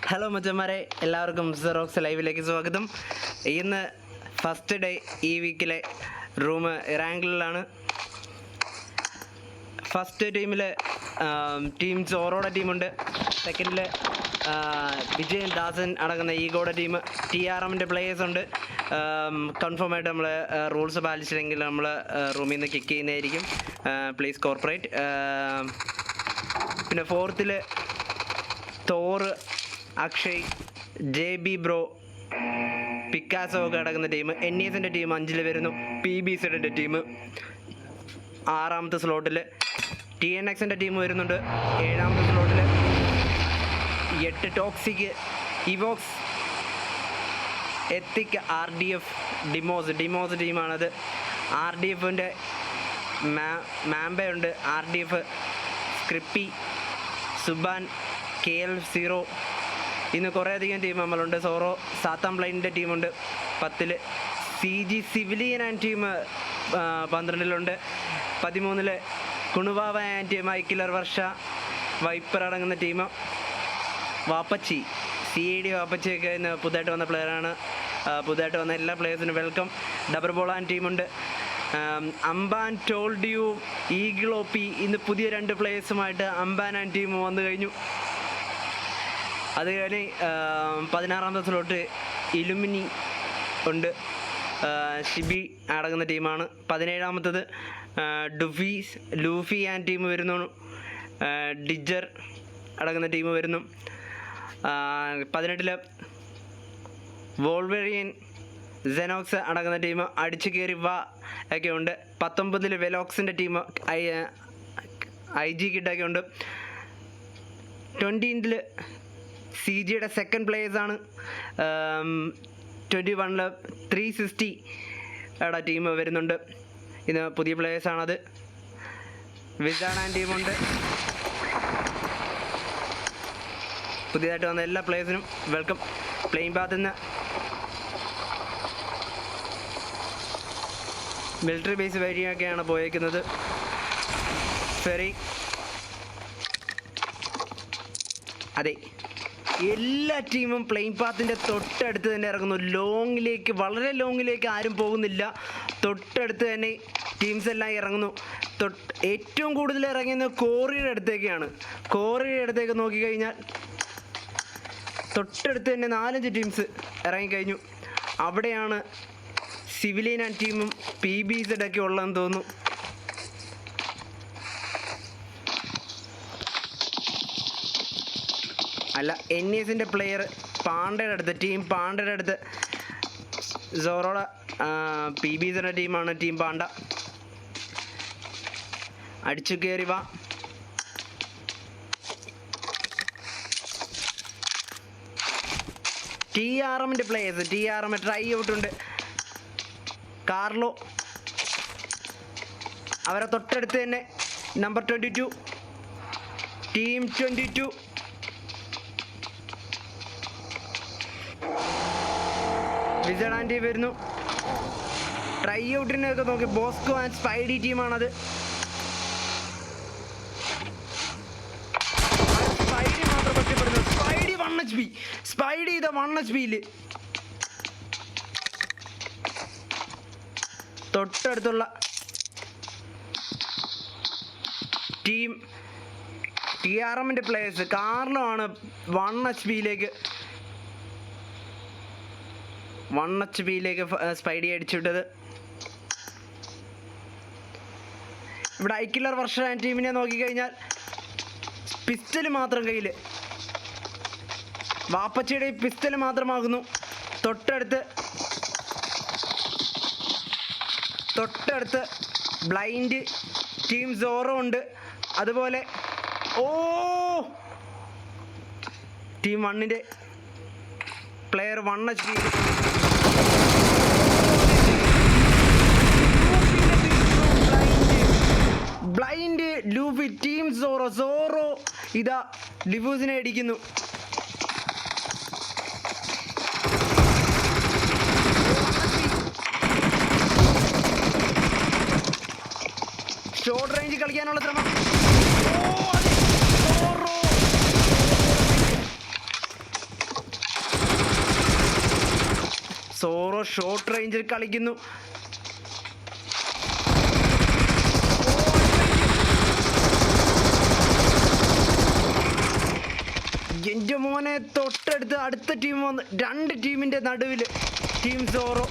Hello മച്ചന്മാരെ, എല്ലാവർക്കും Xerox ലൈവിലേക്ക് സ്വാഗതം. ഇന്ന് ഫസ്റ്റ് ഡേ ഈ വീക്കിലെ റൂം റാങ്കിലാണ്. ഫസ്റ്റ് ടീമിൽ ടീം സോറോയുടെ ടീമുണ്ട്. സെക്കൻഡിൽ വിജയൻ ദാസൻ അടങ്ങുന്ന ഈഗോയുടെ ടീം. TRMൻ്റെ പ്ലേയേഴ്സ് ഉണ്ട്. കൺഫേം ആയിട്ട് നമ്മൾ റൂൾസ് പാലിച്ചില്ലെങ്കിൽ നമ്മൾ റൂമിൽ നിന്ന് കിക്ക് ചെയ്യുന്നതായിരിക്കും. Please corporate. പിന്നെ ഫോർത്തിൽ Thor, Akshay, JB bro, Picasso ഒക്കെ അടങ്ങുന്ന ടീം. NESൻ്റെ ടീം 5 വരുന്നു. PBCയുടെ ടീം 6ാമത്തെ സ്ലോട്ടിൽ. TNXൻ്റെ ടീം വരുന്നുണ്ട് 7ാമത്തെ സ്ലോട്ടിൽ. 8 toxic, evokes, ethic, RDF, Demos ടീമാണത്. RDFൻ്റെ മാമ്പയുണ്ട്. RDF, സ്ക്രിപ്പി, സുബാൻ, KL0. ഇന്ന് കുറേയധികം ടീം നമ്മളുണ്ട്. സോറോ, സാത്താം ബ്ലൈൻഡിൻ്റെ ടീമുണ്ട് 10. CG സിവിലിയൻ ആൻഡ് ടീം 12 13 കുണുവാവ ആൻഡ് മൈക്കിലർ വർഷ, വൈപ്പർ അടങ്ങുന്ന ടീം. വാപ്പച്ചി, CID വാപ്പച്ചിയൊക്കെ ഇന്ന് പുതുതായിട്ട് വന്ന പ്ലെയറാണ്. പുതുതായിട്ട് വന്ന എല്ലാ പ്ലെയേഴ്സിനും വെൽക്കം. ഡബർ ബോൾ ആൻഡ് ടീമുണ്ട്. അംബാൻ, ടോൾഡ് യു, ഈഗിളോപ്പി. ഇന്ന് പുതിയ 2 പ്ലേയേഴ്സുമായിട്ട് അംബാൻ ആൻഡ് ടീം വന്നു കഴിഞ്ഞു. അത് കഴിഞ്ഞ് 16ാമത്തെ സ്ലോട്ട് ഇലുമിനി ഉണ്ട്. ഷിബി അടങ്ങുന്ന ടീമാണ്. 17ാമത്തത് ലൂഫി ആൻഡ് ടീം വരുന്നു. ഡിജർ അടങ്ങുന്ന ടീം വരുന്നു. 18 വോൾവേറിയൻ, സെനോക്സ് അടങ്ങുന്ന ടീം. അടിച്ചു കയറി വാ ഒക്കെ ഉണ്ട്. 19 വെലോക്സിൻ്റെ ടീം, IG കിഡൊക്കെ ഉണ്ട്. 20 CGയുടെ സെക്കൻഡ് പ്ലേയേഴ്സാണ്. 21 360 യുടെ ടീം വരുന്നുണ്ട്. ഇത് പുതിയ പ്ലേയേഴ്സാണത്. വിസാഡ് ആൻഡ് ടീമുണ്ട്. പുതിയതായിട്ട് വന്ന എല്ലാ പ്ലേയേഴ്സിനും വെൽക്കം. പ്ലെയിൻ പാത്തിൽ നിന്ന് മിലിറ്ററി ബേസ് വഴിയൊക്കെയാണ് പോയേക്കുന്നത്. ഫെറി, അതെ, എല്ലാ ടീമും പ്ലെയിൻ പാത്തിൻ്റെ തൊട്ടടുത്ത് തന്നെ ഇറങ്ങുന്നു. ലോങ്ങിലേക്ക്, വളരെ ലോങ്ങിലേക്ക് ആരും പോകുന്നില്ല. തൊട്ടടുത്ത് തന്നെ ടീംസ് എല്ലാം ഇറങ്ങുന്നു. ഏറ്റവും കൂടുതൽ ഇറങ്ങുന്നത് കോറിയുടെ അടുത്തേക്കാണ്. കോറിയുടെ അടുത്തേക്ക് നോക്കിക്കഴിഞ്ഞാൽ തൊട്ടടുത്ത് തന്നെ 4-5 ടീംസ് ഇറങ്ങിക്കഴിഞ്ഞു. അവിടെയാണ് സിവിലിയൻ ആൻഡ് ടീമും PBZ ഒക്കെ ഉള്ളതെന്ന് തോന്നുന്നു. അല്ല, NESൻ്റെ പ്ലെയർ പാണ്ഡയുടെ അടുത്ത്, ടീം പാണ്ഡയുടെ അടുത്ത്. സോറോയുടെ PBZയുടെ ടീമാണ് ടീം പാണ്ഡ. അടിച്ചു കയറി വാ. TRMൻ്റെ പ്ലേയേഴ്സ്, TRM ട്രൈ ഔട്ടുണ്ട്. കാർലോ, അവരെ തൊട്ടടുത്ത് തന്നെ നമ്പർ 22 ടീം 22. വിസഡ് ആൻഡ് വരുന്നു. ട്രൈ ഔട്ടിനൊക്കെ നോക്കി ബോസ്കോ ആൻഡ് സ്പൈഡി ടീമാണത്. സ്പൈഡി മാത്രം ഒറ്റപ്പെടുന്നു. Spidey 1 HP. സ്പൈഡി ഇത് 1 HP തൊട്ടടുത്തുള്ള ടീം TRMൻ്റെ പ്ലേയേഴ്സ്. കാർലോ ആണ് 1 HP 1 HP സ്പൈഡി അടിച്ചുവിട്ടത്. ഇവിടെ ഐക്കിലർ വർഷ ടീമിനെ നോക്കിക്കഴിഞ്ഞാൽ പിസ്റ്റൽ മാത്രം കയ്യിൽ. വാപ്പച്ചിയുടെ പിസ്റ്റൽ മാത്രമാകുന്നു. തൊട്ടടുത്ത് ബ്ലൈൻഡ് ടീം സോറോ ഉണ്ട്. അതുപോലെ ടീം 1ൻ്റെ player 1 HP. Blind, Luffy, team Zoro ഇതാ ഡിഫൂസിനെ അടിക്കുന്നു. ഷോർട്ട് റേഞ്ച് കളിക്കാനുള്ള ശ്രമം. സോറോ ഷോർട്ട് റേഞ്ചിൽ കളിക്കുന്നു. എൻ്റെ മോനെ തൊട്ടടുത്ത് അടുത്ത ടീം വന്ന് 2 ടീമിൻ്റെ നടുവിൽ ടീം സോറോ.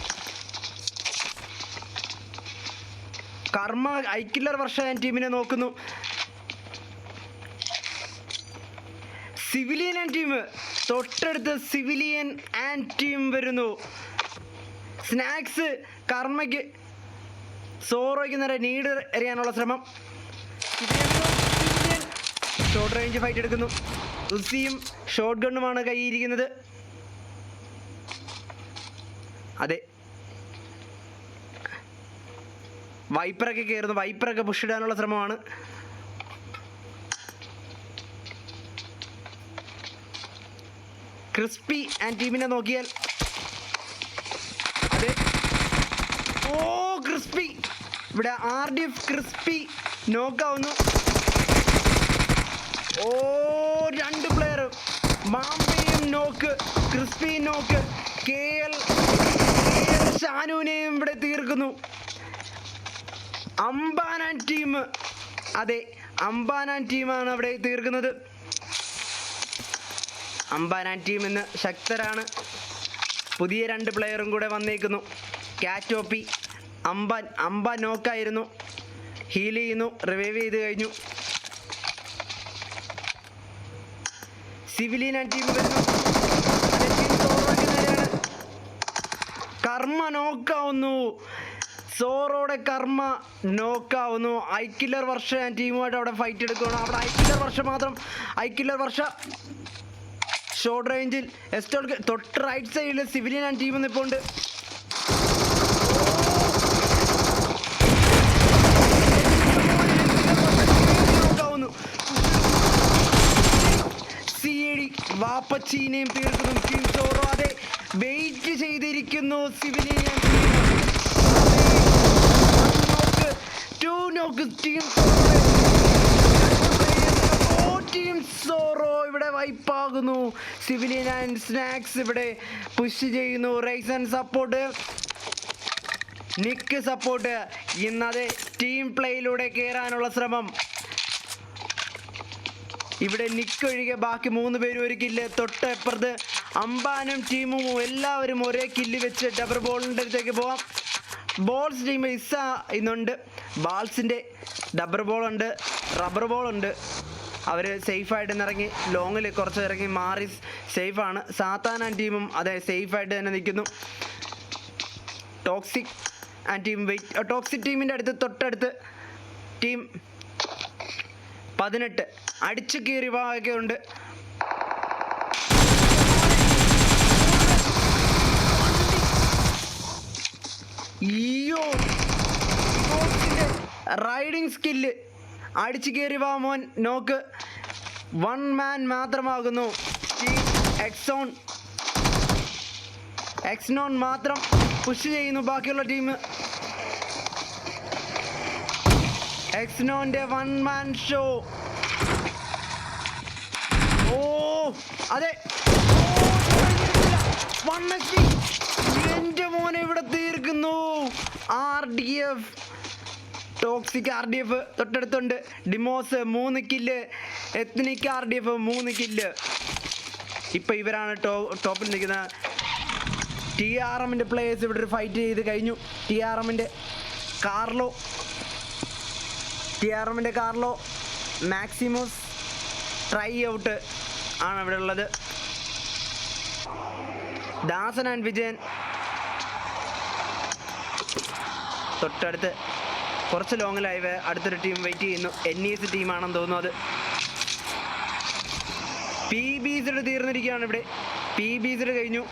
കർമ്മ ഐക്കില്ലർ വർഷം ടീമിനെ നോക്കുന്നു. സിവിലിയൻ ആൻഡ് ടീം തൊട്ടടുത്ത് സിവിലിയൻ ആൻഡ് ടീം വരുന്നു. സ്നാക്സ് കർമ്മയ്ക്ക് സോറോയ്ക്ക് നേരെ നീഡ് എറിയാനുള്ള ശ്രമം. ഷോർട്ട് റേഞ്ച് ഫൈറ്റ് എടുക്കുന്നു. ഉസിയും ഷോട്ട് ഗണ്ണുമാണ് കയ്യിരിക്കുന്നത്. അതെ, വൈപ്പറൊക്കെ കയറുന്നു. വൈപ്പറൊക്കെ പുഷ് ഇടാനുള്ള ശ്രമമാണ്. ക്രിസ്പി ആൻഡ് ടീമിനെ നോക്കിയാൽ അതെ, ഓ ക്രിസ്പി ഇവിടെ RDF ക്രിസ്പി നോക്കാവുന്നു. ഓ 2 പ്ലെയർ, മാമ്പയും നോക്ക്, ക്രിസ്പി നോക്ക്, KL ഷാനുവിനെയും ഇവിടെ തീർക്കുന്നു. അംബാനാൻ ടീം, അതെ അംബാനാൻ ടീമാണ് അവിടെ തീർക്കുന്നത്. അംബാനാൻ ടീം ഇന്ന് ശക്തരാണ്. പുതിയ 2 പ്ലെയറും കൂടെ വന്നേക്കുന്നു. കാറ്റോപ്പി, അംബാൻ നോക്കായിരുന്നു, ഹീൽ ചെയ്യുന്നു, റിവൈവ് ചെയ്ത് കഴിഞ്ഞു. സിവിലിയൻ ടീം വരുന്നു. കർമ്മ നോക്കാവുന്നു. സോറോയുടെ കർമ്മ നോക്കാവുന്നു. ഐക്കില്ലർ വർഷ ടീമുമായിട്ട് അവിടെ ഫൈറ്റ് എടുക്കുകയാണ്. അവിടെ ഐക്കില്ലർ വർഷം മാത്രം, ഐക്കില്ലർ വർഷ ഷോർട്ട് റേഞ്ചിൽ എസ്റ്റോൾക്ക് തൊട്ട് റൈറ്റ് സൈഡിൽ സിവിലിയൻ ടീം നിൽപ്പുണ്ട്. വാപ്പച്ചീനെയും തീർക്കുന്നു ടീം സോറോ. അതെ, വെയിറ്റ് ചെയ്തിരിക്കുന്നു സിവിലിയൻ ടീം സോറോ ഇവിടെ വൈപ്പാകുന്നു. സിവിലിയൻ ആൻഡ് സ്നാക്സ് ഇവിടെ പുഷ് ചെയ്യുന്നു. റൈസൺ സപ്പോർട്ട്, നിക്ക് സപ്പോർട്ട്. ഇന്നതെ ടീം പ്ലേയിലൂടെ കയറാനുള്ള ശ്രമം. ഇവിടെ നിക്കൊഴികെ ബാക്കി 3 പേരും ഒരു കില്ല്. തൊട്ടപ്പുറത്ത് അംബാനും ടീമും എല്ലാവരും ഒരേ കില്ല് വെച്ച് ഡബർ ബോളിൻ്റെ അടുത്തേക്ക് പോവാം. ബോൾസ് ടീം ഇസ ഇന്നുണ്ട്. ബാൾസിൻ്റെ ഡബർ ബോളുണ്ട്, റബ്ബർ ബോളുണ്ട്. അവർ സേഫായിട്ട് ഇറങ്ങി ലോങ്ങിൽ കുറച്ച് ഇറങ്ങി മാറി സേഫാണ്. സാത്താൻ ടീമും അതെ സേഫായിട്ട് തന്നെ നിൽക്കുന്നു. Toxic and team wait. Toxic ടീമിൻ്റെ അടുത്ത് തൊട്ടടുത്ത് ടീം 18 അടിച്ചു കയറി ഭാഗമൊക്കെ ഉണ്ട്. റൈഡിങ് സ്കില്ല് അടിച്ചു കയറി വാ മോൻ നോക്ക്. 1 മാൻ മാത്രമാകുന്നു. എക്സോൺ മാത്രം പുഷ് ചെയ്യുന്നു. ബാക്കിയുള്ള ടീം എക്സ്നോന്റെ 1 മാൻ ഷോ. ഓ അതെ, എന്റെ മോനെ ഇവിടെ തീർക്കുന്നു. RDF toxic RDF തൊട്ടടുത്തുണ്ട്. Demos 3 kill, ethnic RDF 3 kill. ഇപ്പൊ ഇവരാണ് ടോപ്പിൽ നിൽക്കുന്നത്. TRMന്റെ പ്ലേയേഴ്സ് ഇവിടെ ഒരു ഫൈറ്റ് ചെയ്ത് കഴിഞ്ഞു. TRMന്റെ കാർലോ മാക്സിമോസ് ട്രൈ ഔട്ട് ആണ് ഇവിടെ ഉള്ളത്. ദാസൻ ആൻഡ് വിജയൻ തൊട്ടടുത്ത് കുറച്ച് ലോങ്ങിലായി അടുത്തൊരു ടീം വെയിറ്റ് ചെയ്യുന്നു. NES ടീമാണെന്ന് തോന്നുന്നു. അത് PBs തീർന്നിരിക്കുകയാണ്. ഇവിടെ PBs കഴിഞ്ഞു.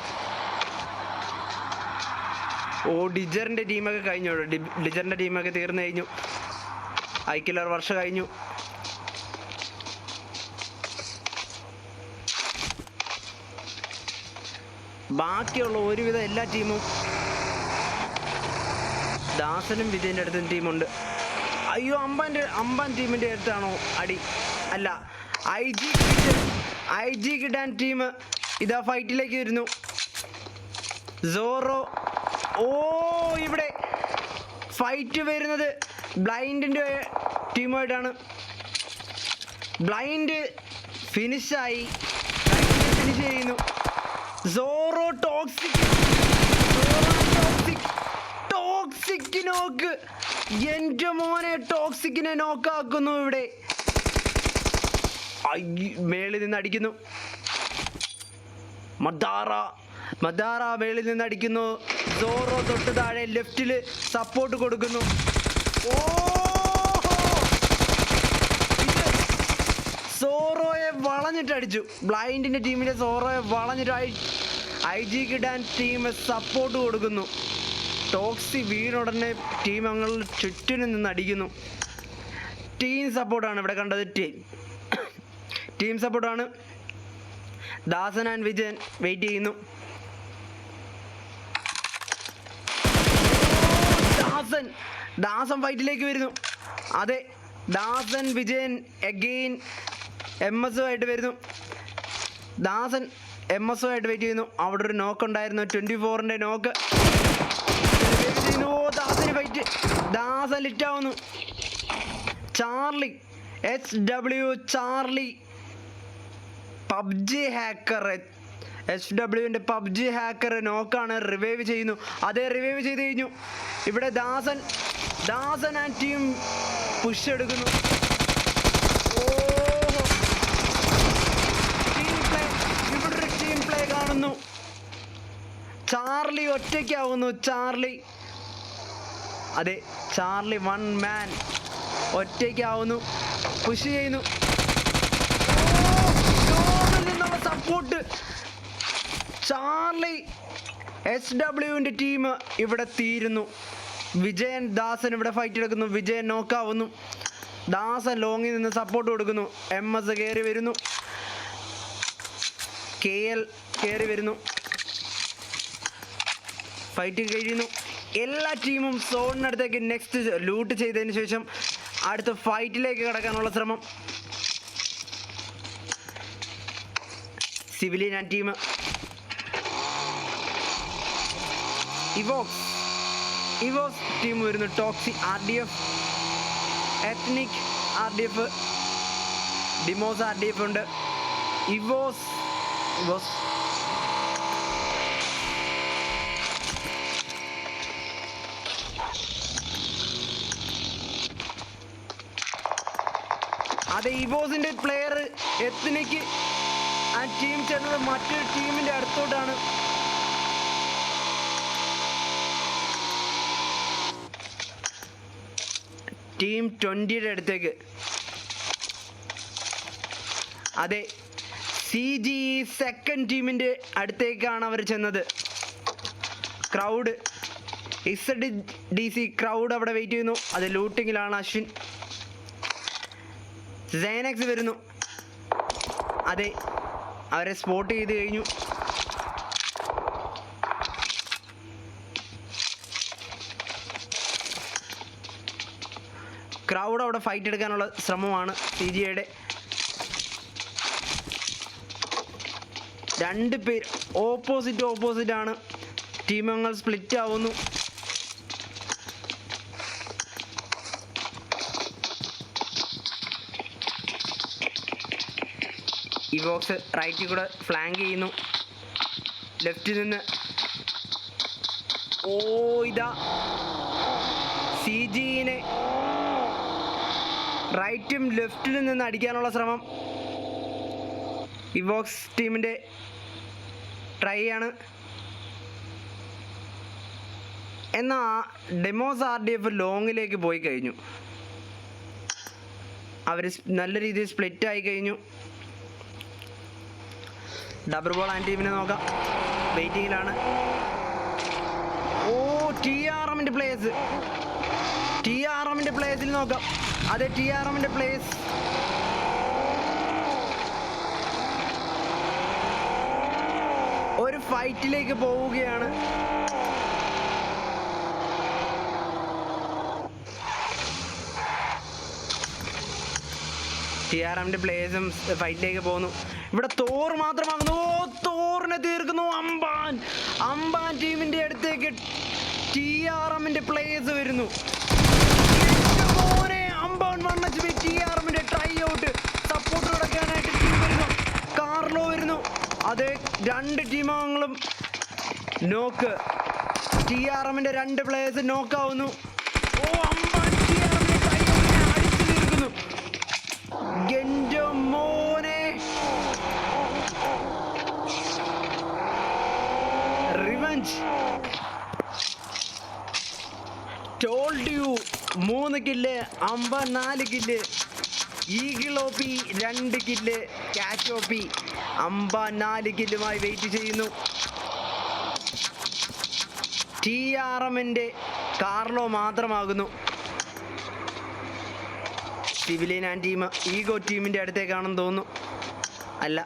ഓ ഡിജറിൻ്റെ ടീമൊക്കെ കഴിഞ്ഞു. ഡിജറിൻ്റെ ടീമൊക്കെ തീർന്നു കഴിഞ്ഞു. ഐക്കില്ലർ വർഷം കഴിഞ്ഞു. ബാക്കിയുള്ള ഒരുവിധം എല്ലാ ടീമും ദാസനും വിജയൻ്റെ അടുത്തും ടീമുണ്ട്. അയ്യോ അമ്പാൻ ടീമിൻ്റെ അടുത്താണോ അടി? അല്ല, IG കിട്ടാൻ ടീം ഇതാ ഫൈറ്റിലേക്ക് വരുന്നു. സോറോ. ഓ, ഇവിടെ ഫൈറ്റ് വരുന്നത് ബ്ലൈൻഡിൻ്റെ ടീമുമായിട്ടാണ്. ബ്ലൈൻഡ് ഫിനിഷായി, ഫിനിഷ് ചെയ്യുന്നു. സോറോ ടോക്സിക് നോക്ക്. എൻ്റെ മോനെ, ടോക്സിക്കിനെ നോക്കാക്കുന്നു. ഇവിടെ മേളിൽ നിന്ന് അടിക്കുന്നു. മദാറ മേളിൽ നിന്ന് അടിക്കുന്നു. സോറോ തൊട്ട് താഴെ ലെഫ്റ്റിൽ സപ്പോർട്ട് കൊടുക്കുന്നു. ഓ, സോറോയെ വളഞ്ഞിട്ടടിച്ചു. ബ്ലൈൻഡിൻ്റെ ടീമിൻ്റെ സോറോയെ വളഞ്ഞിട്ട് IG കിടാൻ ടീം സപ്പോർട്ട് കൊടുക്കുന്നു. ടോക്സി വീണുടനെ ടീം അങ്ങളുടെ ചുറ്റിനും നിന്ന് അടിക്കുന്നു. ടീം സപ്പോർട്ടാണ് ഇവിടെ കണ്ടത്. ടീം സപ്പോർട്ടാണ്. ദാസൻ ആൻഡ് വിജയൻ വെയിറ്റ് ചെയ്യുന്നു. ദാസൻ ഫൈറ്റിലേക്ക് വരുന്നു. അതെ, ദാസൻ വിജയൻ എഗെയിൻ MS ആയിട്ട് വരുന്നു. ദാസൻ MS ആയിട്ട് വെയിറ്റ് ചെയ്യുന്നു. അവിടെ ഒരു നോക്ക് ഉണ്ടായിരുന്നു, 24ൻ്റെ നോക്ക്. ദാസന് ഫൈറ്റ്. ദാസൻ ലിറ്റ് ആവുന്നു. Charlie HW Charlie PUBG hacker, HWൻ്റെ പബ്ജി ഹാക്കർ നോക്കാണ്. റിവൈവ് ചെയ്യുന്നു. അതേ, റിവൈവ് ചെയ്ത് കഴിഞ്ഞു. ഇവിടെ ദാസൻ ആൻഡ് ടീം പുഷ് എടുക്കുന്നു. ഇവിടെ ഒരു ടീം പ്ലേ കാണുന്നു. ചാർലി ഒറ്റയ്ക്കാവുന്നു. അതെ, ചാർലി വൺ മാൻ ഒറ്റയ്ക്കാവുന്നു. പുഷ് ചെയ്യുന്നു. സപ്പോർട്ട്. ചാർലി HWൻ്റെ ടീം ഇവിടെ തീരുന്നു. വിജയൻ ദാസൻ ഇവിടെ ഫൈറ്റ് എടുക്കുന്നു. വിജയൻ നോക്കാവുന്നു. ദാസൻ ലോങ്ങിൽ നിന്ന് സപ്പോർട്ട് കൊടുക്കുന്നു. MS കയറി വരുന്നു. KL കയറി വരുന്നു. ഫൈറ്റ് കഴിയുന്നു. എല്ലാ ടീമും സോണിനടുത്തേക്ക് നെക്സ്റ്റ് ലൂട്ട് ചെയ്തതിന് ശേഷം അടുത്ത ഫൈറ്റിലേക്ക് കടക്കാനുള്ള ശ്രമം. Civilian and team. Evos team വരുന്നു. ടോക്സി RDF, എത്നിക് RDF, ഡിമോസ് RDF ഉണ്ട്. ഇവോസ് അതെ, ഇവോസിൻ്റെ പ്ലെയർ എത്നിക് ആ ടീം ചേർന്നത് മറ്റൊരു ടീമിൻ്റെ അടുത്തോട്ടാണ്. ടീം 20യുടെ അടുത്തേക്ക്. അതെ, CG സെക്കൻഡ് ടീമിൻ്റെ അടുത്തേക്കാണ് അവർ ചെന്നത്. ക്രൗഡ് ZDC ക്രൗഡ് അവിടെ വെയിറ്റ് ചെയ്യുന്നു. അത് ലൂട്ടിങ്ങിലാണ്. അശ്വിൻ സൈനക്സ് വരുന്നു. അതെ, അവരെ സ്പോട്ട് ചെയ്ത് കഴിഞ്ഞു. ക്രൗഡ് അവിടെ ഫൈറ്റ് എടുക്കാനുള്ള ശ്രമമാണ് CGയുടെ. രണ്ട് പേര് ഓപ്പോസിറ്റ് ആണ്. ടീമംഗങ്ങൾ സ്പ്ലിറ്റ് ആവുന്നു. ഇവോക്സ് റൈറ്റിൽ കൂടെ ഫ്ലാങ്ക് ചെയ്യുന്നു. ലെഫ്റ്റിൽ നിന്ന് ഇതാ CGനെ റൈറ്റും ലെഫ്റ്റിൽ നിന്ന് അടിക്കാനുള്ള ശ്രമം ഇവോക്സ് ടീമിൻ്റെ ട്രൈ ആണ്. എന്നാൽ ഡെമോസ് RDF ലോങ്ങിലേക്ക് പോയി കഴിഞ്ഞു. അവർ നല്ല രീതിയിൽ സ്പ്ലിറ്റ് ആയി കഴിഞ്ഞു. ഡബിൾ ബോൾ ആൻഡ് ടീമിനെ നോക്കാം. വെയിറ്റിങ്ങിലാണ്. TRMൻ്റെ പ്ലേസിൽ നോക്കാം. അതെ, TRMൻ്റെ പ്ലേസ്. ഒരു ഫൈറ്റിലേക്ക് പോവുകയാണ്. TRMൻ്റെ പ്ലേസും ഫൈറ്റിലേക്ക് പോകുന്നു. ഇവിടെ തോർ മാത്രമാകുന്നു. തോറിനെ തീർക്കുന്നു. അമ്പാൻ അമ്പാൻ ടീമിന്റെ അടുത്തേക്ക് TRMന്റെ പ്ലേയേഴ്സ് വരുന്നു. അമ്പാൻ 1 HP TRMന്റെ ട്രൈ ഔട്ട് സപ്പോർട്ട് കൊടുക്കാനായിട്ട് ടീം വരുന്നു. കാർലോ വരുന്നു. അതെ, 2 ടീമംഗങ്ങളും നോക്ക്. TRMന്റെ 2 പ്ലേയേഴ്സ് നോക്കാവുന്നു. അമ്പാൻ TRMന്റെ ട്രൈ ഔട്ടിനെ അടിച്ചു തീർക്കുന്നു. എന്റെ മോനെ, റിവഞ്ച്. Told you. 3 കില്ല്, അമ്പാൻ 4 കില്ല്, ഈഗിൾ OP 2 കില്ല്, ക്യാച്ച് OP അമ്പാൻ 4 കില്ലുമായി വെയിറ്റ് ചെയ്യുന്നു. TRMന്റെ കാർലോ മാത്രമാകുന്നു. സിവിലിയൻ ആൻഡ് ടീം ഈഗോ ടീമിന്റെ അടുത്തേക്കാണെന്ന് തോന്നുന്നു. അല്ല,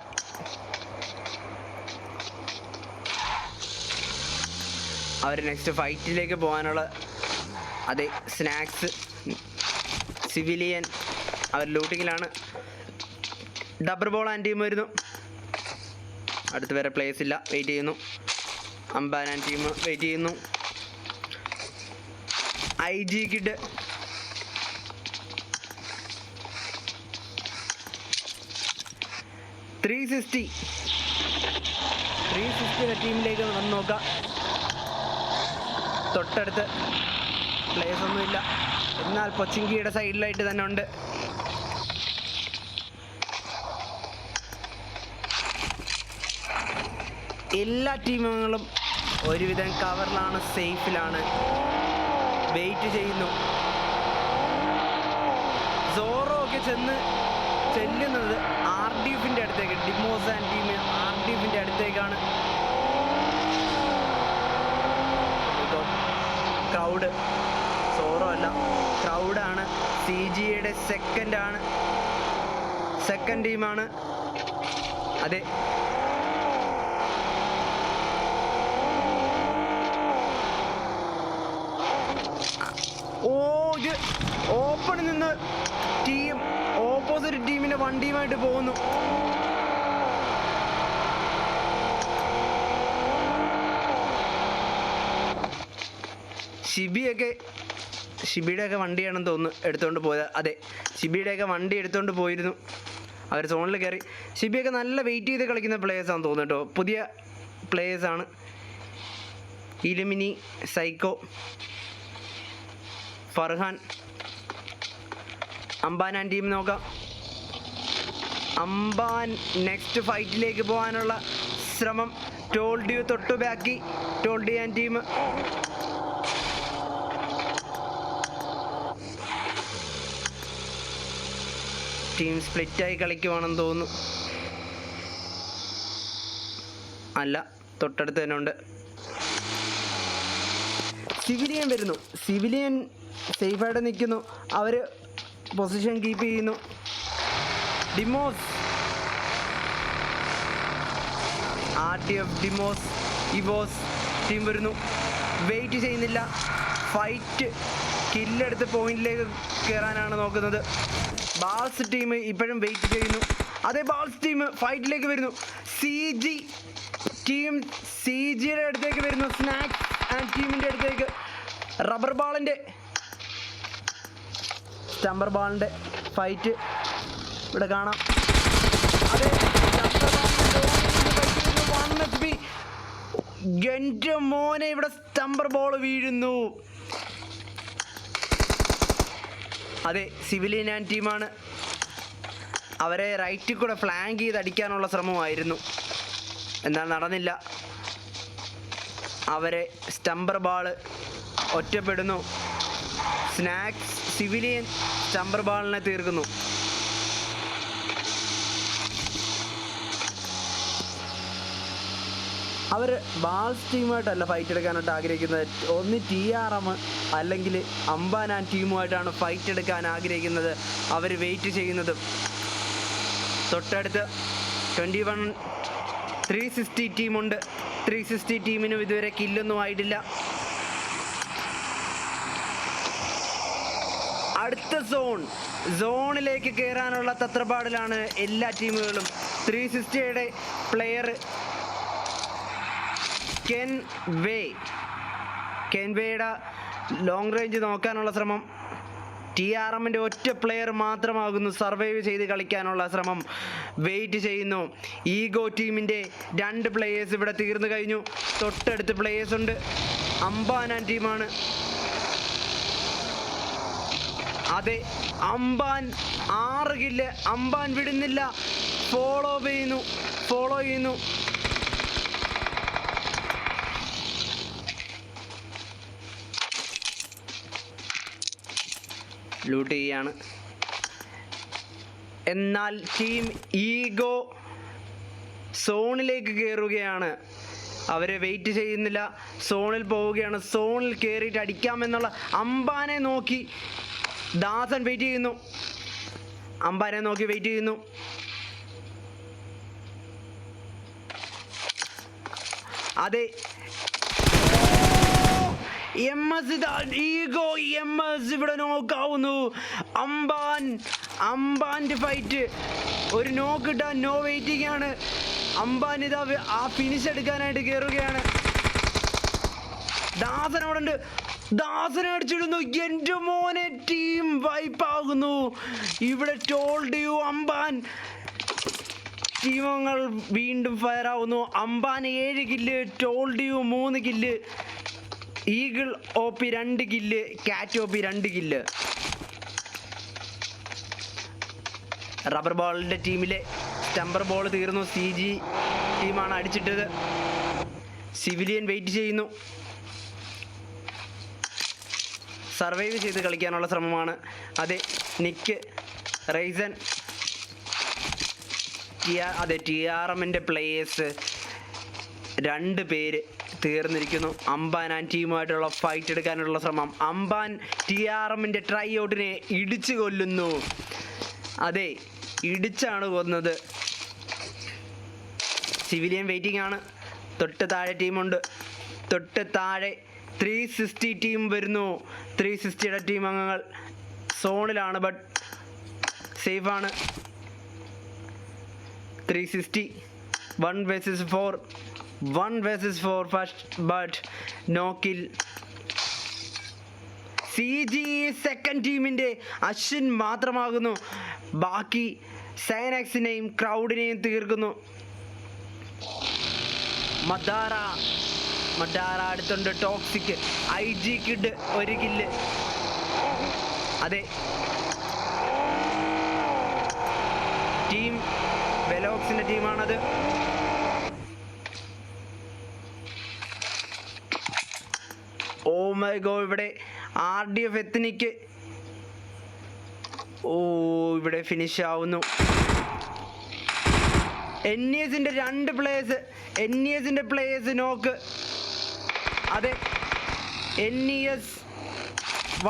അവർ നെക്സ്റ്റ് ഫൈറ്റിലേക്ക് പോകാനുള്ള അതെ സ്നാക്സ്. സിവിലിയൻ അവർ ലൂട്ടിങ്ങിലാണ്. ഡബർ ബോൾ ആൻഡ് ടീം വരുന്നു. അടുത്ത് വേറെ പ്ലേസ് ഇല്ല, വെയിറ്റ് ചെയ്യുന്നു. അമ്പാൻ ആൻഡ് ടീം വെയിറ്റ് ചെയ്യുന്നു. IG കിഡ് $360 ടീമിലേക്ക് വന്ന് നോക്കാം. തൊട്ടടുത്ത് പ്ലേസ് ഒന്നുമില്ല, എന്നാൽ പൊച്ചിങ്കിയുടെ സൈഡിലായിട്ട് തന്നെ ഉണ്ട്. എല്ലാ ടീമുകളും ഒരുവിധം കവറിലാണ്, സേഫിലാണ്, വെയിറ്റ് ചെയ്യുന്നു. സോറോ ഒക്കെ ചെല്ലുന്നത് RDFന്റെ അടുത്തേക്ക്. ഡിമോസ് ആൻഡ് ടീം RDFന്റെ അടുത്തേക്കാണ്. ക്രൗഡ്, സോറോ അല്ല, ക്രൗഡാണ്. CGയുടെ സെക്കൻഡ് ടീമാണ്. അതെ, ഇത് ഓപ്പണിൽ നിന്ന് ടീം ഓപ്പോസിറ്റ് ടീമിന്റെ വണ്ടിയുമായിട്ട് പോകുന്നു. ഷിബിയുടെയൊക്കെ വണ്ടിയാണെന്ന് തോന്നുന്നു എടുത്തുകൊണ്ട് പോയത്. അതെ, ഷിബിയുടെയൊക്കെ വണ്ടി എടുത്തുകൊണ്ട് പോയിരുന്നു. അവർ സോണിൽ കയറി. ഷിബിയൊക്കെ നല്ല വെയിറ്റ് ചെയ്ത് കളിക്കുന്ന പ്ലേയേഴ്സാണെന്ന് തോന്നുന്നു കേട്ടോ. പുതിയ പ്ലേയേഴ്സാണ്. ഇലുമിനി, സൈക്കോ, ഫർഹാൻ. അമ്പാൻ ആൻഡ് ടീം നോക്കാം. അമ്പാൻ നെക്സ്റ്റ് ഫൈറ്റിലേക്ക് പോകാനുള്ള ശ്രമം. ടോൾഡ് യു തൊട്ടു ബാക്കി. ടോൾഡ് യു ആൻഡ് ടീം സ്പ്ലിറ്റായി കളിക്കുവാണെന്ന് തോന്നുന്നു. അല്ല, തൊട്ടടുത്ത് തന്നെ ഉണ്ട്. സിവിലിയൻ വരുന്നു. സിവിലിയൻ സേഫായിട്ട് നിൽക്കുന്നു. അവർ പൊസിഷൻ കീപ്പ് ചെയ്യുന്നു. ഡിമോസ്, RTF, ഡിമോസ്, ഇവോസ് ടീം വരുന്നു. വെയിറ്റ് ചെയ്യുന്നില്ല. ഫൈറ്റ് കില്ലെടുത്ത് പോയിന്റിലേക്ക് കയറാനാണ് നോക്കുന്നത്. ബാൾസ് ടീം ഇപ്പോഴും വെയിറ്റ് ചെയ്യുന്നു. അതേ, ബാൾസ് ടീം ഫൈറ്റിലേക്ക് വരുന്നു. CGയുടെ അടുത്തേക്ക് വരുന്നു. സ്നാക്സ് ആൻഡ് ടീമിൻ്റെ അടുത്തേക്ക് റബ്ബർ ബാളിൻ്റെ സ്റ്റംബർ ബാളിൻ്റെ ഫൈറ്റ് ഇവിടെ കാണാം. അതെ, എൻ്റെ മോനെ, ഇവിടെ സ്റ്റംബർ ബോൾ വീഴുന്നു. അതെ, സിവിലിയൻ ആൻഡ് ടീമാണ്. അവരെ റൈറ്റിൽ കൂടെ ഫ്ലാങ്ക് ചെയ്ത് അടിക്കാനുള്ള ശ്രമമായിരുന്നു, എന്നാൽ നടന്നില്ല. അവരെ സ്റ്റംബർ ബാള് ഒറ്റപ്പെടുന്നു. സ്നാക്സ് സിവിലിയൻ സ്റ്റംബർ ബാളിനെ തീർക്കുന്നു. അവർ ബാൾസ് ടീമായിട്ടല്ല ഫൈറ്റ് എടുക്കാനായിട്ട് ആഗ്രഹിക്കുന്നത്. ഒന്ന് TRM അല്ലെങ്കിൽ അമ്പാൻ ആൻഡ് ടീമുമായിട്ടാണ് ഫൈറ്റ് എടുക്കാൻ ആഗ്രഹിക്കുന്നത്. അവർ വെയിറ്റ് ചെയ്യുന്നത്. തൊട്ടടുത്ത് 360 ടീമുണ്ട്. 360 ടീമിനും ഇതുവരെ കില്ലൊന്നും ആയിട്ടില്ല. അടുത്ത സോണിലേക്ക് കയറാനുള്ള തത്രപ്പാടിലാണ് എല്ലാ ടീമുകളും. 360യുടെ പ്ലെയർ കെൻവേയുടെ ലോങ് റേഞ്ച് നോക്കാനുള്ള ശ്രമം. TRMൻ്റെ ഒറ്റ പ്ലെയർ മാത്രമാകുന്നു സർവൈവ് ചെയ്ത് കളിക്കാനുള്ള ശ്രമം. വെയിറ്റ് ചെയ്യുന്നു. ഈഗോ ടീമിൻ്റെ 2 പ്ലേയേഴ്സ് ഇവിടെ തീർന്നു കഴിഞ്ഞു. തൊട്ടടുത്ത് പ്ലേയേഴ്സ് ഉണ്ട്. അംബാൻ ടീമാണ്. അതെ, അംബാൻ 6 കില്ല്. അംബാൻ വിടുന്നില്ല. ഫോളോ ചെയ്യുന്നു. ലൂട്ട് ചെയ്യാണ്. എന്നാൽ ടീം ഈഗോ സോണിലേക്ക് കയറുകയാണ്. അവരെ വെയിറ്റ് ചെയ്യുന്നില്ല. സോണിൽ പോവുകയാണ്. സോണിൽ കയറിയിട്ട് അടിക്കാമെന്നുള്ള അംബാനെ നോക്കി ദാസൻ വെയിറ്റ് ചെയ്യുന്നു. അതെ, ഈഗോ ഇവിടെ നോക്കാവുന്നു. അംബാൻ്റെ ഫൈറ്റ്. ഒരു നോക്ക് ഇട്ടാൻ നോ വെയിറ്റിംഗ് ആണ്. അംബാൻ ഇതാ ആ ഫിനിഷ് എടുക്കാനായിട്ട് കയറുകയാണ്. ദാസൻ അവിടെ ഉണ്ട്. ദാസനെ അടിച്ചിടുന്നു. എൻ്റെ മോനെ, ടീം വൈപ്പാകുന്നു. ഇവിടെ ടോൾഡ് യു അംബാൻ. ടീമങ്ങൾ വീണ്ടും ഫയർ ആവുന്നു. അംബാൻ 7 kill, told you 3 kill, eagle OP 2 kill, കാറ്റ് OP 2 കില്ല്. റബ്ബർ ബോളിൻ്റെ ടീമിലെ സ്റ്റംബർ ബോൾ തീർന്നു. CG ടീമാണ് അടിച്ചിട്ടത്. സിവിലിയൻ വെയിറ്റ് ചെയ്യുന്നു. സർവൈവ് ചെയ്ത് കളിക്കാനുള്ള ശ്രമമാണ്. അതെ, നിക്ക്, റൈസൻ, TRMൻ്റെ പ്ലേയേഴ്സ് 2 പേര് തീർന്നിരിക്കുന്നു. അംബാൻ ടീമുമായിട്ടുള്ള ഫൈറ്റ് എടുക്കാനുള്ള ശ്രമം. അംബാൻ TRMൻ്റെ ട്രൈ ഔട്ടിനെ ഇടിച്ചു കൊല്ലുന്നു. അതെ, ഇടിച്ചാണ് കൊന്നത്. സിവിലിയൻ വെയിറ്റിംഗ് ആണ്. തൊട്ട് താഴെ ടീമുണ്ട്. തൊട്ട് താഴെ 360 ടീം വരുന്നു. 360യുടെ ടീം അംഗങ്ങൾ സോണിലാണ്, ബട്ട് സേഫാണ്. 360 1 vs 4 first, but no kill. CG second ടീമിൻ്റെ അശ്വിൻ മാത്രമാകുന്നു. ബാക്കി സൈനാക്സിനെയും ക്രൗഡിനെയും തീർക്കുന്നു. മദാറ അടുത്തുണ്ട്. Toxic, IG kid 1 kill. അതെ, ടീം വെലോക്സിൻ്റെ ടീമാണത്. ഓ മൈ ഗോഡ്, ഇവിടെ RDF എത്തനിക്ക് ഇവിടെ ഫിനിഷ് ആവുന്നു. NESൻ്റെ 2 പ്ലേയേഴ്സ് നോക്ക്. അതെ, NES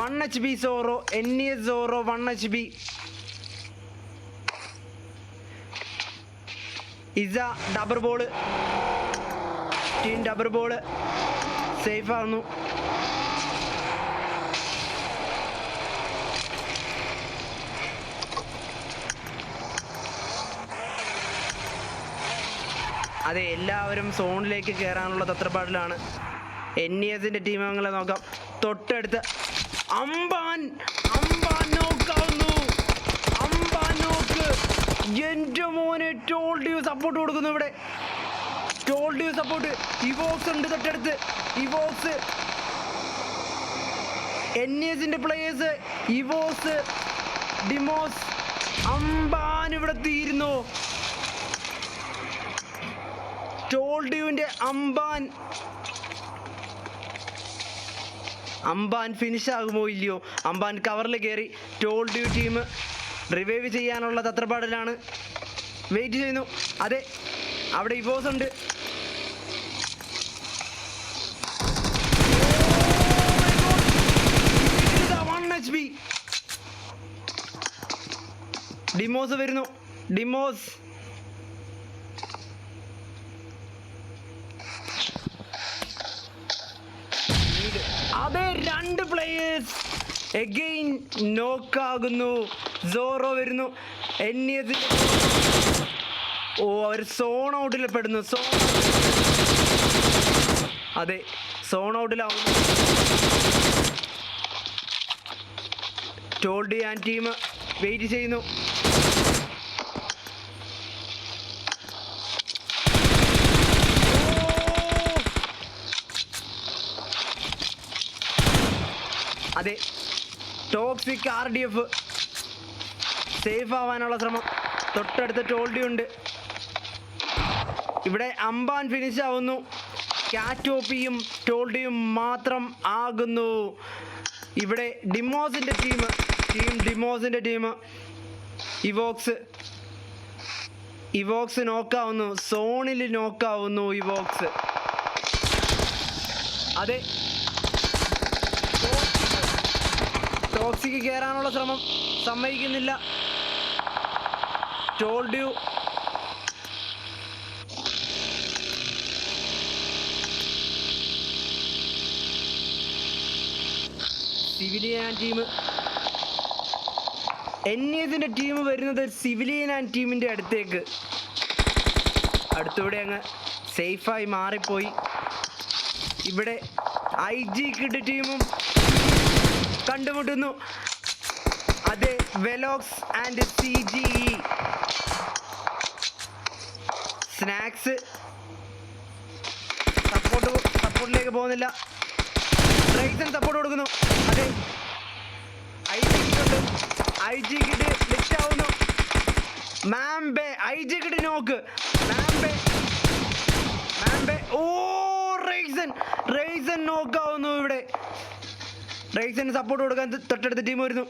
1 HP സോറോ, NES സോറോ 1 HP. ഇസ ഡബർ ബോള്, ടീം ഡബർ ബോള് സേഫ് ആവുന്നു. അതെ, എല്ലാവരും സോണിലേക്ക് കയറാനുള്ള തത്രപ്പാടിലാണ്. NESൻ്റെ ടീമംഗങ്ങളെ നോക്കാം. തൊട്ടടുത്ത് അംബാൻ നോക്കാവുന്നു. അംബാൻ നോക്ക്. എൻ്റെ മോനെ, ടോൾഡ് യു സപ്പോർട്ട് കൊടുക്കുന്നു. ഇവിടെ ടോൾഡ് യു സപ്പോർട്ട്. ഇവോക്സ് ഉണ്ട് തൊട്ടടുത്ത്. Evokes, NESൻ്റെ players, evokes, Demos. അംബാൻ ഇവിടെ തീരുന്നു. ടോൾഡ് യുവിൻ്റെ അംബാൻ ഫിനിഷ് ആകുമോ ഇല്ലയോ? അംബാൻ കവറിൽ കയറി. ടോൾഡ് യു ടീം റിവൈവ് ചെയ്യാനുള്ള തത്രപ്പാടിലാണ്. വെയിറ്റ് ചെയ്യുന്നു. അതെ, അവിടെ ഇവോസ് ഉണ്ട്. ഡിമോസ് വരുന്നു. ഡിമോസ് അതെ, 2 പ്ലേയേഴ്സ് എഗെയിൻ നോക്കാകുന്നു. സോറോ വരുന്നു. അവർ സോൺ ഔട്ടിൽ പെടുന്നു. അതെ, സോൺ ഔട്ടിലാവുന്നു. ടോൾഡി ആൻഡ് ടീം വെയിറ്റ് ചെയ്യുന്നു. അതെ, ടോക്സിക് RDF സേഫ് ആവാനുള്ള ശ്രമം. തൊട്ടടുത്ത് ടോൾഡി ഉണ്ട്. ഇവിടെ അമ്പാൻ ഫിനിഷ് ആവുന്നു. കാറ്റോപ്പിയും ടോൾഡിയും മാത്രം ആകുന്നു. ഇവിടെ ഡിമോസിൻ്റെ ടീം ഡിമോസിൻ്റെ ടീം ഇവോക്സ് നോക്കാവുന്നു. സോണിൽ നോക്കാവുന്നു ഇവോക്സ്. അതെ, ടോക്സിക്ക് കയറാനുള്ള ശ്രമം സമ്മതിക്കുന്നില്ല. ടോൾഡ്യു സിവിലിയൻ ടീം, NESൻ്റെ ടീം വരുന്നത് സിവിലിയൻ ആൻഡ് ടീമിൻ്റെ അടുത്തേക്ക്. അടുത്തൂടെ അങ്ങ് സേഫായി മാറിപ്പോയി. ഇവിടെ IG കിഡ് ടീമും കണ്ടുമുട്ടുന്നു. അതെ, വെലോക്സ് ആൻഡ് CGE. സ്നാക്സ് സപ്പോർട്ടിലേക്ക് പോകുന്നില്ല. റൈസൻ സപ്പോർട്ട് കൊടുക്കുന്നു. അതെ, IG കിഡ് ലിസ്റ്റ് ആവുന്നു. മാംബെ IG കിഡ് നോക്ക്. മാംബെ ഓ റൈസൻ നോക്കാവുന്നു. ഇവിടെ റൈസന് സപ്പോർട്ട് കൊടുക്കാൻ തൊട്ടടുത്ത ടീം വരുന്നു.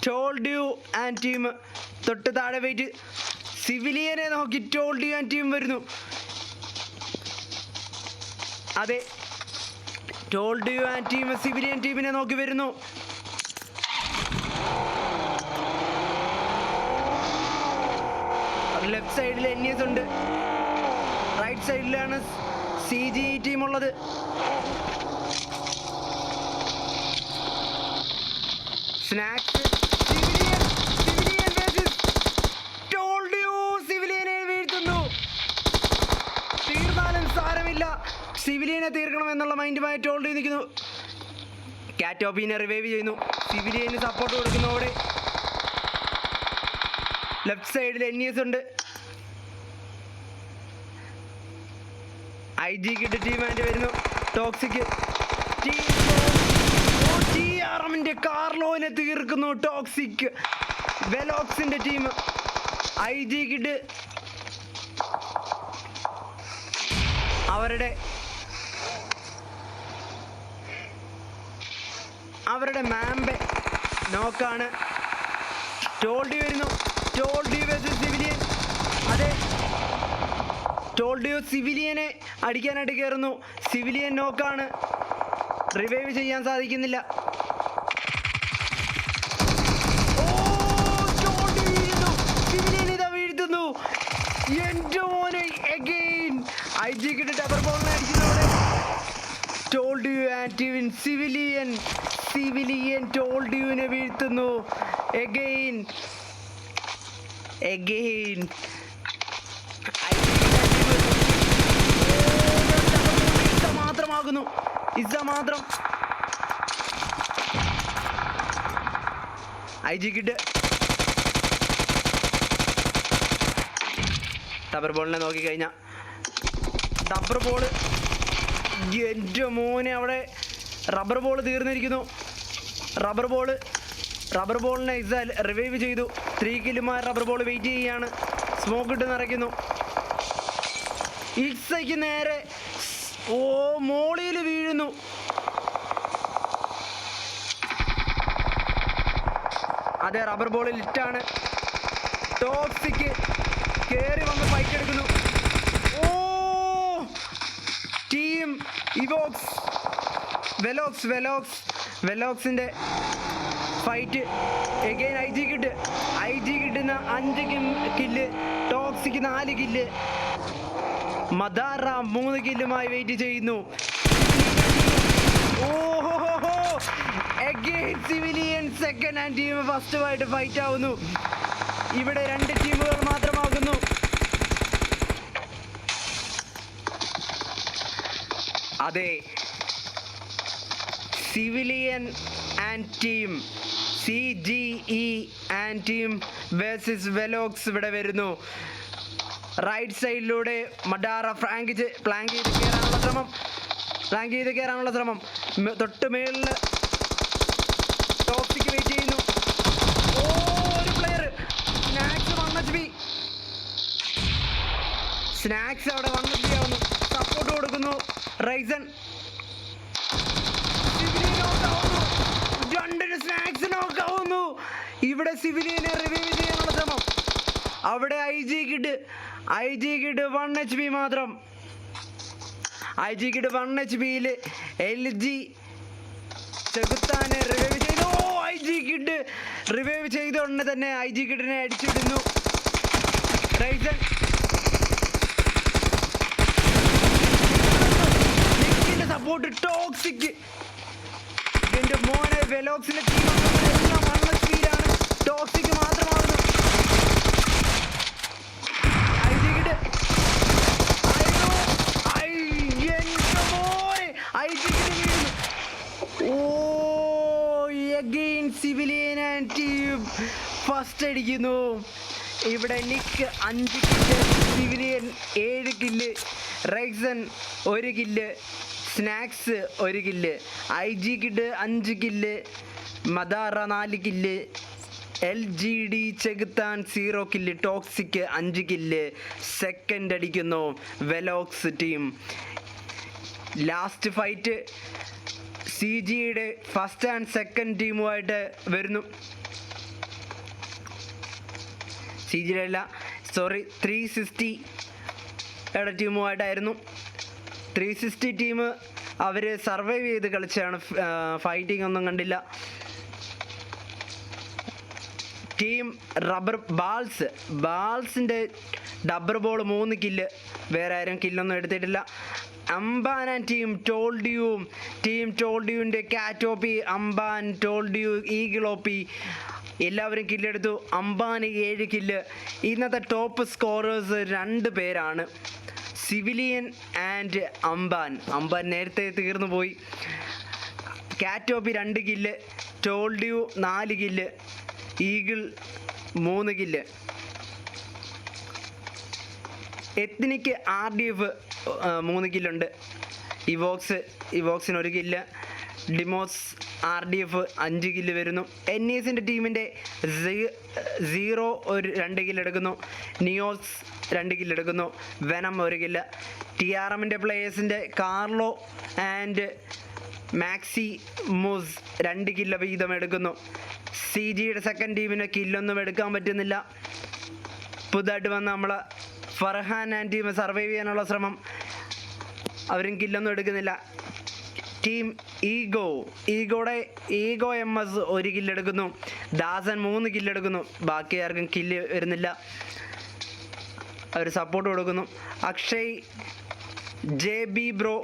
ടോൾഡ്യു ആൻഡ് ടീം തൊട്ട് താഴെ വെയിറ്റ്. സിവിലിയനെ നോക്കി ടോൾഡ്യു ആൻഡ് ടീം വരുന്നു. അതെ, ടോൾഡ്യു ആൻഡ് ടീം സിവിലിയൻ ടീമിനെ നോക്കി വരുന്നു. ലെഫ്റ്റ് സൈഡിൽ NES ഉണ്ട്. റൈറ്റ് സൈഡിലാണ് CGE ടീം ഉള്ളത്. സ്നാക്സ് സിവിലിയനെ വീഴ്ത്തുന്നു. തീർന്നാലും സാരമില്ല, സിവിലിയനെ തീർക്കണമെന്നുള്ള മൈൻഡുമായി ടോൾഡ്യു നിൽക്കുന്നു. കാറ്റോപ്പിനെ റിവൈവ് ചെയ്യുന്നു. സിവിലിയന് സപ്പോർട്ട് കൊടുക്കുന്നു. അവിടെ ലെഫ്റ്റ് സൈഡിൽ NES ഉണ്ട്. IG കിഡ് ടീം ആൻഡ് വരുന്നു. ടോക്സിക് TRMന്റെ കാർലോനെ തീർക്കുന്നു. ടോക്സിക് വെലോക്സിന്റെ ടീം. IG കിഡ് അവരുടെ മാംബെ നോക്കാണ്. ടോൾഡ്യു വരുന്നു. ടോൾഡ്യു വേഴ്സസ് സിവിലിയൻ. അതെ, ടോൾഡ്യു സിവിലിയനെ അടിക്കാനായിട്ട് കയറുന്നു. സിവിലിയൻ നോക്കാണ്. റിവൈവ് ചെയ്യാൻ സാധിക്കുന്നില്ല. സിവിലിയൻ ഇതാ വീഴ്ത്തുന്നു. എൻ്റെ മോനെ അഗെയിൻ IG കിട്ട് ഡബർ ബോളിനെ അടിക്കുന്നതോടെ ടോൾഡ്യു ആൻഡ് ടീം സിവിലിയൻ ടോൾഡ്യുവിനെ വീഴ്ത്തുന്നു. അഗെയിൻ മാത്രമാകുന്നു. ഇസ മാത്രം. IG കിഡ് റബ്ബർ ബോളിനെ നോക്കിക്കഴിഞ്ഞാൽ റബ്ബർ ബോൾ, എൻ്റെ മോനെ അവിടെ റബ്ബർ ബോൾ തീർന്നിരിക്കുന്നു. റബ്ബർ ബോളിനെ ഇസ റിവൈവ് ചെയ്തു. 3 കില്ലുമായി റബ്ബർ ബോൾ വെയിറ്റ് ചെയ്യുകയാണ്. സ്മോക്ക് ഇട്ട് നിറയ്ക്കുന്നു. ഇസയ്ക്ക് നേരെ മോളിയിൽ വീഴുന്നു. അതെ, റബ്ബർ ബോളിൽ ലിറ്റാണ്. ടോക്സിക്ക് കയറി വന്ന് ഫൈറ്റ് എടുക്കുന്നു. ടീം ഇവോക്സ് വെലോക്സിന്റെ ഫൈറ്റ് എഗെയിൻ. IG കിട്ടുന്ന 5 കില്ല്, ടോക്സിക്ക് 4 കില്ല്, മദാറ 3 കില്ലുമായി വെയിറ്റ് ചെയ്യുന്നു. Again civilian second and team ഫസ്റ്റുമായിട്ട് ഫൈറ്റ് ആവുന്നു. ഇവിടെ 2 ടീമുകൾ മാത്രമാകുന്നു. അതെ, civilian and team CGE and team versus Velox ഇവിടെ വരുന്നു. റൈറ്റ് സൈഡിലൂടെ മഡാറ പ്ലാങ്ക് ചെയ്ത് കയറാനുള്ള ശ്രമം. തൊട്ട് മേളിൽ ടോക്സിക് വെയിറ്റ് ചെയ്യുന്നു. ഒരു പ്ലെയർ സ്നാക്സ് 1 HP. സ്നാക്സ് അവിടെ 1 HP ആവുന്നു. സപ്പോർട്ട് കൊടുക്കുന്നു റൈസൺ. രണ്ടിന് സ്നാക്സ് നോക്കാവുന്നു. ഇവിടെ സിവിലിയനെ റിവൈവ് ചെയ്യാനുള്ള ശ്രമം. അവിടെ IG കിഡ് 1 HP മാത്രം. IG കിഡ് 1 HP-യിൽ LG ചെകുത്താനെ റിവൈവ് ചെയ്തു. IG കിഡ് റിവൈവ് ചെയ്ത ഉടനെ തന്നെ IG കിഡിനെ അടിച്ചിടുന്നു റൈസൺ. Support toxic. എന്റെ മോനെ, വെലോക്സിന്റെ ടീം എല്ലാം 1 HP-യിലാണ്. ടോക്സിക് മാത്രമാവുന്നു. സിവിലിയൻ ആൻഡ് ടീം ഫസ്റ്റ് അടിക്കുന്നു. ഇവിടെ നിക്ക് 5 കില്ല്, സിവിലിയൻ 7 കില്ല്, റൈസൺ 1 kill, snacks 1 kill, IG kid 5 kill, Madara 4 kill, LGD ചെകുത്താൻ 0 കില്ല്, ടോക്സിക് 5 കില്ല്. സെക്കൻഡ് അടിക്കുന്നു വെലോക്സ് ടീം. ലാസ്റ്റ് ഫൈറ്റ് CGയുടെ ഫസ്റ്റ് ആൻഡ് സെക്കൻഡ് ടീമുമായിട്ട് വരുന്നു. CGയുടെ അല്ല, 360 ടീമുമായിട്ടായിരുന്നു. 360 ടീം അവർ സർവൈവ് ചെയ്ത് കളിച്ചാണ്. ഫൈറ്റിംഗ് ഒന്നും കണ്ടില്ല. ടീം റബ്ബർ ബാൾസിൻ്റെ ഡബ്ബർ ബോൾ 3 കില്ല്. വേറെ ആരും കില്ലൊന്നും എടുത്തിട്ടില്ല. അംബാൻ ആൻഡ് ടീം ടോൾഡ്യൂവിൻ്റെ കാറ്റോപ്പി, അംബാൻ, ടോൾഡ്യൂ, ഈഗിളോപ്പി എല്ലാവരും കില്ലെടുത്തു. അംബാന് 7 കില്ല്. ഇന്നത്തെ ടോപ്പ് സ്കോറേഴ്സ് 2 പേരാണ്, സിവിലിയൻ ആൻഡ് അംബാൻ. നേരത്തെ തീർന്നു പോയി. കാറ്റോപ്പി 2 കില്ല്, ടോൾഡ്യൂ 4 kill, eagle 3 kill. Ethnic RDF 3 കില്ലുണ്ട്. ഇവോക്സിന് 1 കില്ല്. ഡിമോസ് RDF 5 കില്ല് വരുന്നു. NESൻ്റെ ടീമിൻ്റെ 0 2 കില്ല് എടുക്കുന്നു. നിയോസ് 2 കില്ല് എടുക്കുന്നു. Venom 1 kill. TRMൻ്റെ പ്ലേയേഴ്സിൻ്റെ കാർലോ ആൻഡ് മാക്സി മൂസ് 2 കില്ല് വീതം എടുക്കുന്നു. CGയുടെ സെക്കൻഡ് ടീമിന് കില്ലൊന്നും എടുക്കാൻ പറ്റുന്നില്ല. പുതുതായിട്ട് വന്ന നമ്മളെ ഫർഹാൻ ആൻഡ് ടീം സർവൈവ് ചെയ്യാനുള്ള ശ്രമം. അവരും കില്ലൊന്നും എടുക്കുന്നില്ല. ടീം ഈഗോയുടെ MS 1 കില്ലെടുക്കുന്നു. ദാസൻ 3 കില്ലെടുക്കുന്നു. ബാക്കി ആർക്കും കില്ല് വരുന്നില്ല. അവർ സപ്പോർട്ട് കൊടുക്കുന്നു. അക്ഷയ്, JB ബ്രോ,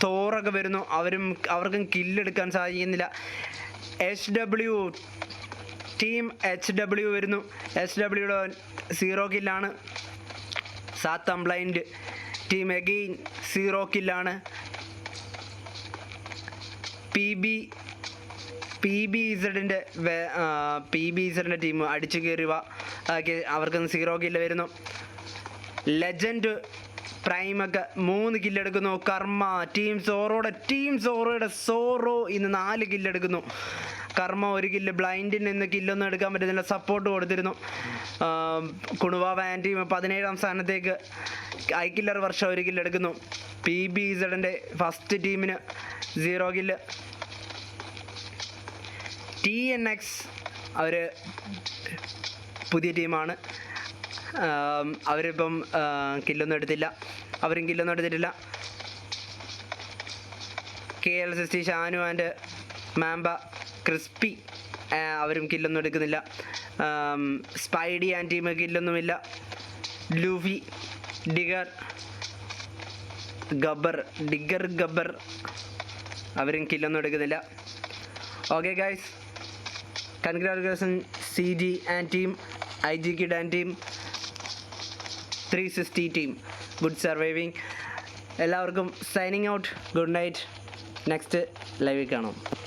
തോറൊക്കെ വരുന്നു. അവർക്കും കില്ലെടുക്കാൻ സാധിക്കുന്നില്ല. ടീം HW വരുന്നു. HWയുടെ 0 കില്ലാണ്. സാത്തം ബ്ലൈൻഡ് ടീം അഗെയിൻ 0 കില്ലാണ്. PBZൻ്റെ ടീം അടിച്ചു കയറുക. അവർക്കും 0 കില്ല് വരുന്നു. ലെജൻഡ് പ്രൈമൊക്കെ 3 കില്ലെടുക്കുന്നു. കർമ്മ ടീം സോറോയുടെ സോറോ ഇന്ന് 4 കില്ലെടുക്കുന്നു. കർമ്മ 1 കില്ല്. ബ്ലൈൻഡിൽ നിന്ന് കില്ലൊന്നും എടുക്കാൻ പറ്റുന്നില്ല. സപ്പോർട്ട് കൊടുത്തിരുന്നു. കുണുവ വാൻ ടീം 17ാം സ്ഥാനത്തേക്ക്. ഐക്കില്ലർ വർഷം 1 കില്ല് എടുക്കുന്നു. PBZൻ്റെ ഫസ്റ്റ് ടീമിന് 0 കില്ല്. TNX അവർ പുതിയ ടീമാണ്. അവരിപ്പം കില്ലൊന്നും എടുത്തില്ല. KL60 Shanu and mamba crispy അവരും കില്ലൊന്നും എടുക്കുന്നില്ല. സ്പൈഡി ആൻഡ് ടീം കില്ലൊന്നുമില്ല. ലൂഫി, ഡിഗർ ഗബ്ബർ അവരും കില്ലൊന്നും എടുക്കുന്നില്ല. Okay guys, congratulation CG and team, IG കിഡ് and team, 360 team. Good surviving. എല്ലാവർക്കും signing out. Good night. Next ലൈവിൽ കാണാം.